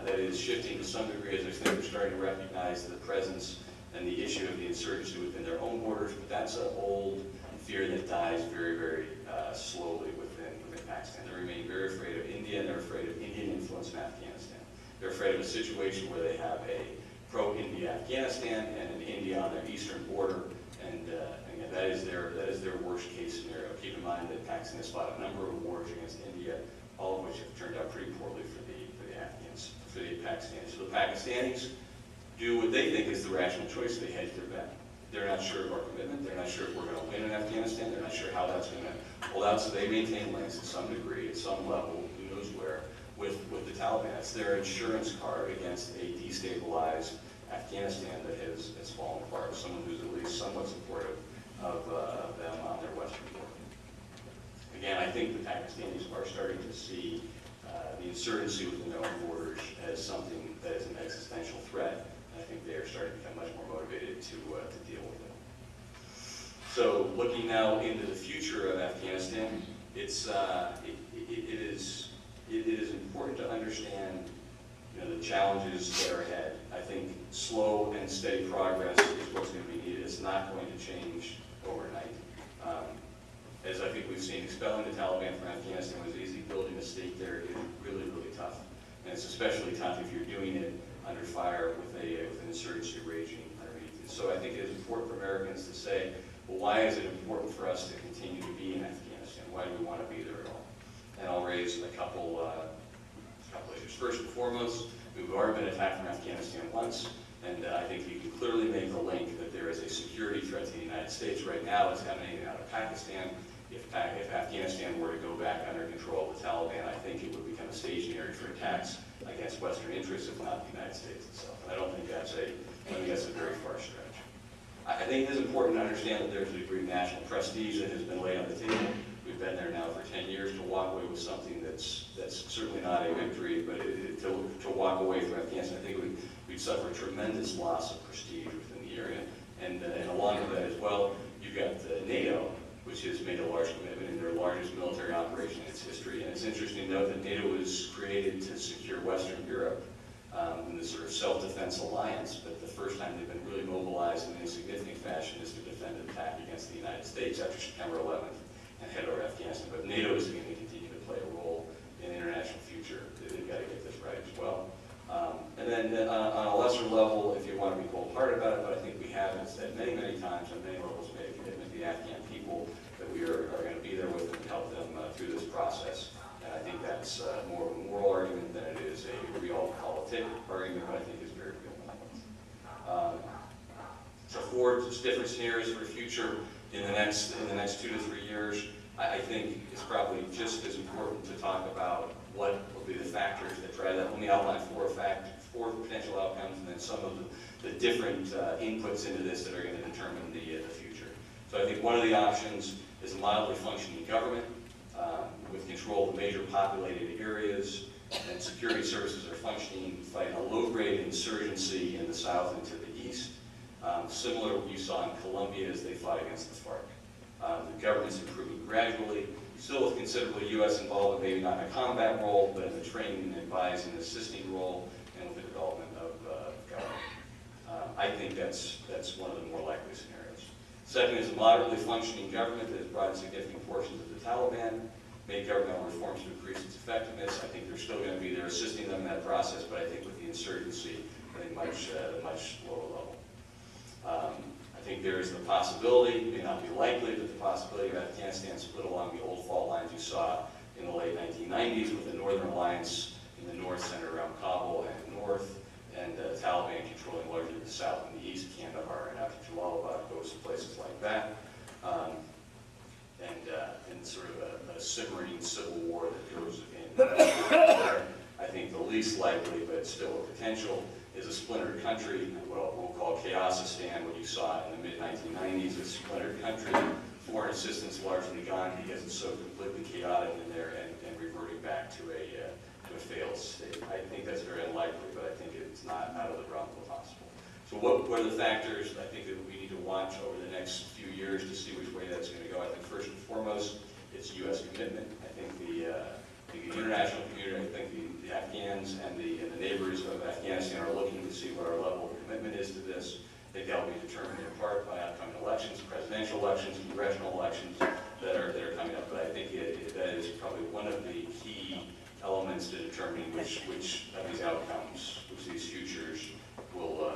that is shifting to some degree as I think they're starting to recognize the presence and the issue of the insurgency within their own borders, but that's an old fear that dies very, very slowly within Pakistan. They remain very afraid of India, and they're afraid of Indian influence in Afghanistan. They're afraid of a situation where they have a pro-India Afghanistan and an India on their eastern border, and again, that is their worst case scenario. Keep in mind that Pakistan has fought a number of wars against India, all of which have turned out pretty poorly for the Afghans, for the Pakistanis. So the Pakistanis do what they think is the rational choice. They hedge their bet. They're not sure of our commitment. They're not sure if we're going to win in Afghanistan. They're not sure how that's going to pull out. So they maintain links to some degree, at some level, who knows where, with the Taliban. It's their insurance card against a destabilized Afghanistan that has fallen apart. Someone who's at least somewhat supportive of them on their western border. Again, I think the Pakistanis are starting to see the insurgency within their own borders as something that is an existential threat. I think they are starting to become much more motivated to deal with it. So, looking now into the future of Afghanistan, it is important to understand, the challenges that are ahead. I think slow and steady progress is what's going to be needed. It's not going to change overnight. As I think we've seen, expelling the Taliban from Afghanistan was easy. Building a state there is really, really tough, and it's especially tough if you're doing it under fire with an insurgency raging underneath it. So I think it is important for Americans to say, well, why is it important for us to continue to be in Afghanistan? Why do we want to be there at all? And I'll raise a couple issues. First and foremost, we've already been attacked from Afghanistan once, and I think you can clearly make the link that there is a security threat to the United States. Right now, it's emanating out of Pakistan. If Afghanistan were to go back under control of the Taliban, I think it would become a staging area for attacks against Western interests, if not the United States itself. And I think that's a very far stretch. I think it is important to understand that there's a degree of national prestige that has been laid on the table. We've been there now for 10 years. To walk away with something that's certainly not a victory, but to walk away from Afghanistan, I think we'd suffer a tremendous loss of prestige within the area. And along with that as well, you've got NATO, which has made a large commitment in their largest military operation in its history. And it's interesting to note that NATO was created to secure Western Europe in this sort of self-defense alliance, but the first time they've been really mobilized in any significant fashion is to defend an attack against the United States after September 11th and head over Afghanistan. But NATO is going to continue to play a role in the international future. They've got to get this right as well. And then on a lesser level, if you want to be cold-hearted about it, but I think we have said many, many times on many levels made a commitment to the Afghan people that we are going to be there with them and help them through this process. And I think that's more of a moral argument than it is a realpolitik argument, but I think is very real. So four different scenarios for the future in the next 2 to 3 years. I think it's probably just as important to talk about what will be the factors that drive that. Let me outline four potential outcomes, and then some of the different inputs into this that are going to determine the future. So I think one of the options is a mildly functioning government with control of the major populated areas, and security services are functioning, fighting a low-grade insurgency in the south and to the east, similar to what you saw in Colombia as they fought against the FARC. The government's improving gradually, still with considerable U.S. involvement, maybe not in a combat role, but in the training and advising and assisting role, and with the development of government. I think that's one of the more likely scenarios. Second is a moderately functioning government that has brought in significant portions of the Taliban, made governmental reforms to increase its effectiveness. I think they're still going to be there assisting them in that process, but I think with the insurgency at a much lower level. I think there is the possibility, it may not be likely, but the possibility of Afghanistan split along the old fault lines you saw in the late 1990s with the Northern Alliance in the north, centered around Kabul and north, and the Taliban controlling largely the south and the east, Kandahar and after Jalalabad, goes to places like that. And sort of a simmering civil war that goes in. I think the least likely, but still a potential, is a splintered country, what we'll call Chaosistan, what you saw in the mid-1990s, a splintered country, foreign assistance largely gone because it's so completely chaotic in there, and reverting back to a failed state. I think that's very unlikely, but I think it's not out of the realm of the possible. So what are the factors I think that we need to watch over the next few years to see which way that's going to go? I think first and foremost, it's U.S. commitment. I think the international community, I think the Afghans and the neighbors of Afghanistan are looking to see what our level of commitment is to this. I think that will be determined in part by upcoming elections, presidential elections, congressional elections that are coming up. But I think that is probably one of the key elements to determining which of these outcomes, which these futures will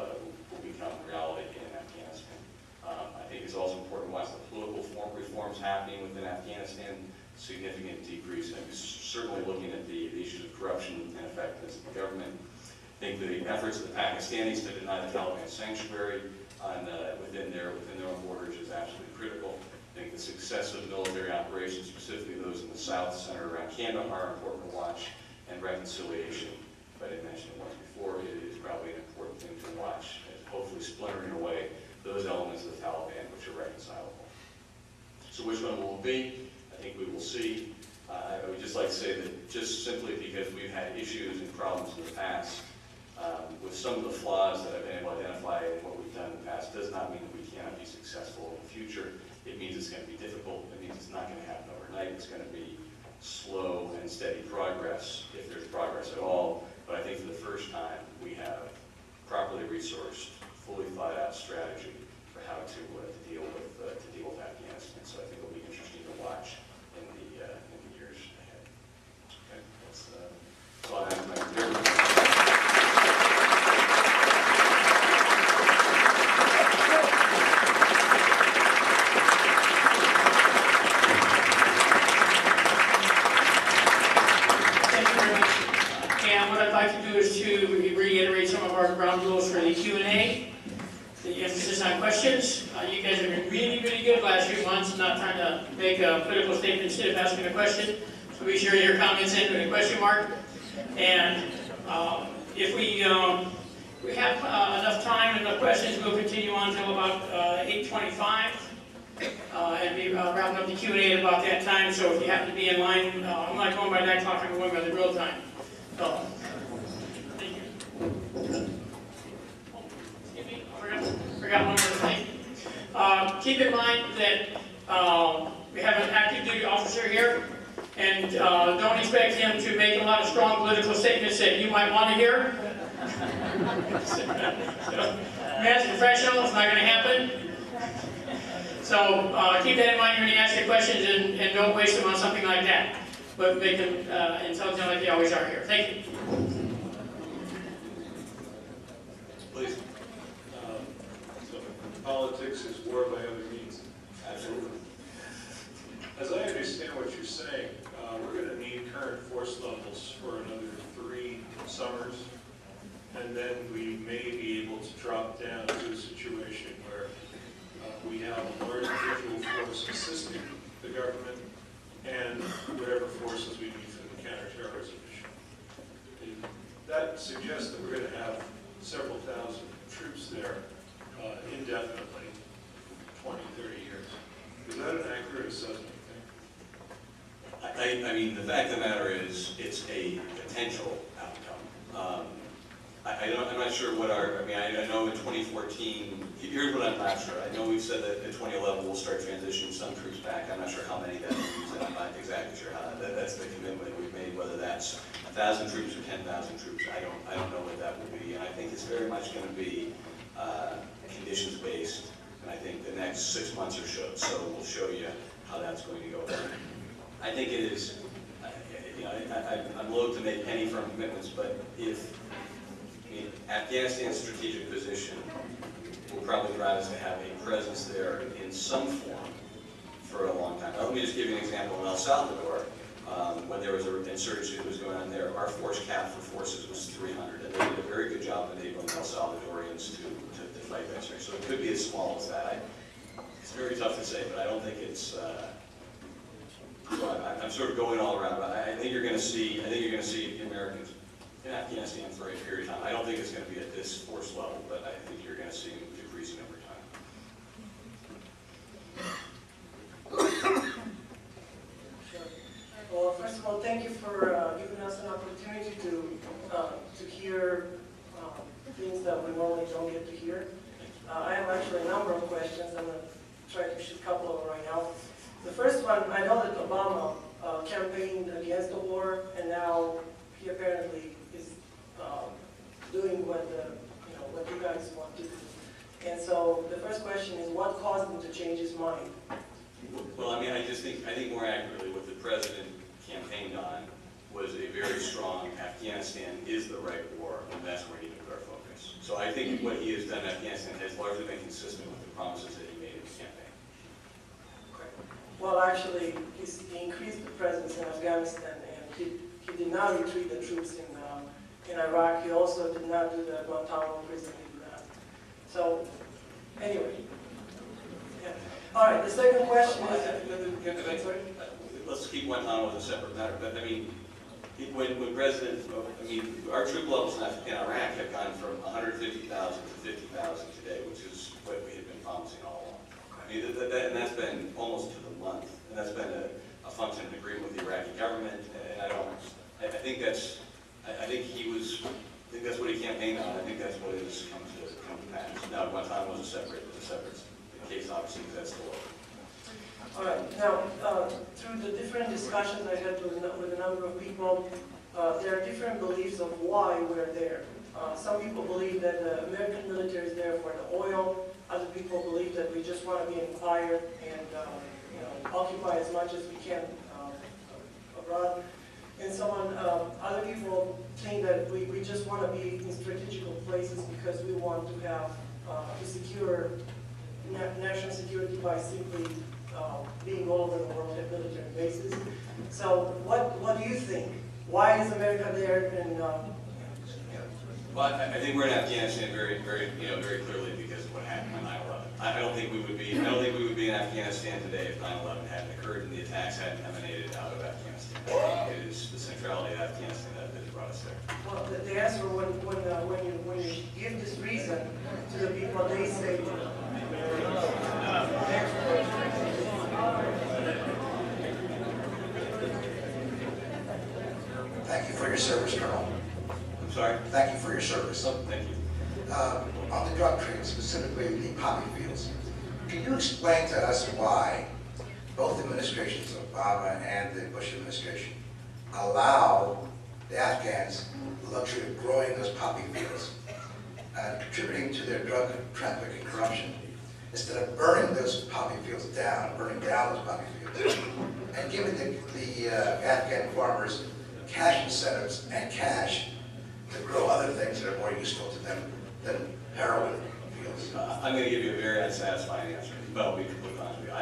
become reality in Afghanistan. I think it's also important to watch the political reforms happening within Afghanistan. Significant decrease, and certainly looking at the issues of corruption and effectiveness of the government. I think the efforts of the Pakistanis to deny the Taliban sanctuary within their own borders is absolutely critical. I think the success of military operations, specifically those in the south, centered around Kandahar, are important to watch, and reconciliation, if I didn't mention it once before, it is probably an important thing to watch, and hopefully splintering away those elements of the Taliban which are reconcilable. So which one will it be? I think we will see. I would just like to say that just simply because we've had issues and problems in the past, with some of the flaws that I've been able to identify in what we've done in the past, does not mean that we cannot be successful in the future. It means it's going to be difficult. It means it's not going to happen overnight. It's going to be slow and steady progress, if there's progress at all. But I think for the first time, we have properly resourced, fully thought out strategy for how to deal with Afghanistan. So I think it'll be interesting to watch in the years ahead. Okay, that's all I have. Ground rules for the Q&A, the emphasis on questions. You guys have been really, really good last few months, not trying to make a political statement instead of asking a question. So be sure your comments in with a question mark. And if we have enough time and enough questions, we'll continue on until about 8:25, and be wrapping up the Q&A at about that time. So if you happen to be in line, I'm not going by that clock, I'm going by the real time. So. Forgot one other thing. Keep in mind that we have an active duty officer here, and don't expect him to make a lot of strong political statements that you might want to hear. Man's professional, it's not going to happen. So keep that in mind when you ask your questions, and don't waste them on something like that. But make them intelligent like they always are here. Thank you. Please. Politics is war by other means. Absolutely. As I understand what you're saying, we're going to need current force levels for another 3 summers, and then we may be able to drop down to a situation where we have a large individual force assisting the government and whatever forces we need for the counterterrorism issue. That suggests that we're going to have several thousand troops there indefinitely, 20, 30 years. Is that an accurate assessment, you think? I mean, the fact of the matter is, it's a potential outcome. I'm not sure what I know in 2014, here's what I'm not sure. I know we've said that in 2011 we'll start transitioning some troops back. I'm not sure how many that means, and I'm not exactly sure how that's the commitment we've made, whether that's 1,000 troops or 10,000 troops. I don't know what that will be, and I think it's very much going to be conditions-based, and I think the next 6 months or so will show you how that's going to go. I think it is, I'm loath to make any firm commitments, but Afghanistan's strategic position will probably drive us to have a presence there in some form for a long time. Now, let me just give you an example. In El Salvador, when there was an insurgency that was going on there, our force cap for forces was 300, and they did a very good job of enabling El Salvadorians to fight that insurgency. So it could be as small as that. It's very tough to say, but I don't think it's. I'm sort of going all around, but I think you're going to see. I think you're going to see Americans in Afghanistan for a period of time. I don't think it's going to be at this force level, but I think you're going to see them decreasing over time. Well, first of all, thank you for giving us an opportunity to hear things that we normally don't get to hear. I have actually a number of questions. I'm going to try to shoot a couple of them right now. The first one, I know that Obama campaigned against the war, and now he apparently what what you guys want to do. And so the first question is, what caused him to change his mind? Well, I mean, I think more accurately, what the president campaigned on was a very strong Afghanistan is the right war, and that's where he need to put our focus. So I think what he has done in Afghanistan has largely been consistent with the promises that he made in the campaign. Well, actually, he increased the presence in Afghanistan, and he did not retreat the troops in Iraq. He also did not do the Guantanamo prison. He did not. So, anyway. Yeah. All right, the second question is... Let's keep Guantanamo as a separate matter, but I mean, when President, our troop levels in Iraq have gone from 150,000 to 50,000 today, which is what we had been promising all along. I mean, and that's been almost to the month, and that's been a function of agreement with the Iraqi government, and I think that's what he campaigned on. I think that's what it has come to pass. Now, Guantanamo is a separate case, obviously, because that's still open. All right. Now, through the different discussions I had with a number of people, there are different beliefs of why we're there. Some people believe that the American military is there for the oil. Other people believe that we just want to be in fire and occupy as much as we can abroad. And so on. Other people think that we just want to be in strategical places because we want to have to secure national security by simply being all over the world at military bases. So what do you think? Why is America there? And well, I think we're in Afghanistan very clearly because of what happened on 9/11. I don't think we would be in Afghanistan today if 9/11 hadn't occurred and the attacks hadn't emanated out of Afghanistan. It is the centrality of Afghanistan that has brought us there. Well, the answer when you give this reason to the people, they say. Thank you for your service, Colonel. I'm sorry? Thank you for your service. Oh, thank you. On the drug trade, specifically the poppy fields, can you explain to us why both administrations, Obama and the Bush administration, allow the Afghans the luxury of growing those poppy fields and contributing to their drug trafficking and corruption, instead of burning those poppy fields down, burning down those poppy fields, and giving the Afghan farmers cash incentives and cash to grow other things that are more useful to them than heroin fields? I'm going to give you a very unsatisfying answer, but I'll be completely honest with you.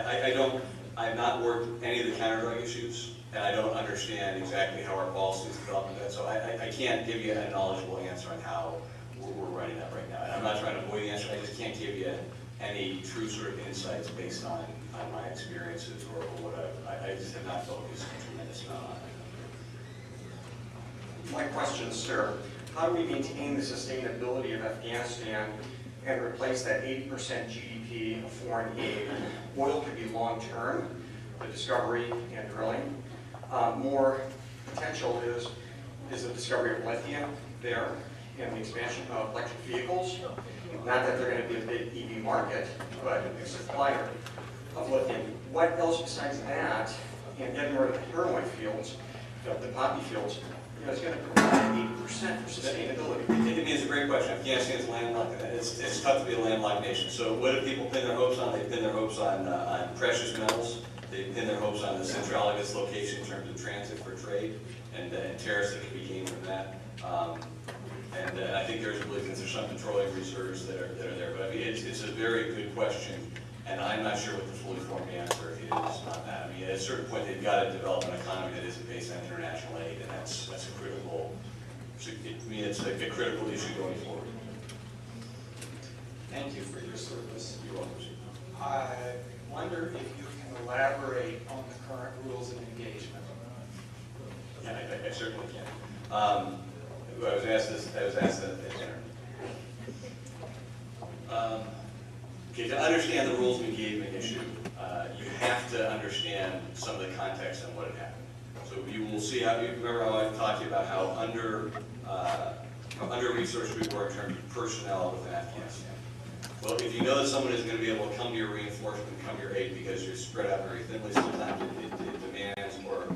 I have not worked any of the counter-drug issues, and I don't understand exactly how our policy is developing that, so I can't give you a knowledgeable answer on how we're running that right now. And I'm not trying to avoid the answer, I just can't give you any true sort of insights based on my experiences or what I just have not focused a tremendous amount on it. My question, sir, how do we maintain the sustainability of Afghanistan and replace that 80% GDP of foreign aid? Oil could be long-term, the discovery and drilling. More potential is the discovery of lithium there and the expansion of electric vehicles. Not that they're going to be a big EV market, but a supplier of lithium. What else besides that, and getting rid of the heroin fields, the poppy fields, is going to provide 80% for sustainability? I mean, it's a great question. Afghanistan is landlocked. It's tough to be a landlocked nation. So what do people pin their hopes on? They pin their hopes on precious metals. They pin their hopes on the centrality of its location in terms of transit for trade and terrorists that can be gained from that. And I think there's a belief that there's some petroleum reserves that are there. But I mean, it's a very good question, and I'm not sure what the fully formed answer is on that. I mean, at a certain point, they've got to develop an economy that isn't based on international aid, and that's a critical. I mean, it's a critical issue going forward. Thank you for your service. You're welcome. I wonder if you can elaborate on the current rules of engagement. Yeah, I certainly can. I was asked at dinner. Okay, to understand the rules of engagement issue, you have to understand some of the context and what had happened. So you will see how, you remember how I talked to you about how under-resourced we were in terms of personnel within Afghanistan. Well, if you know that someone is going to be able to come to your reinforcement, come to your aid because you're spread out very thinly, sometimes it demands or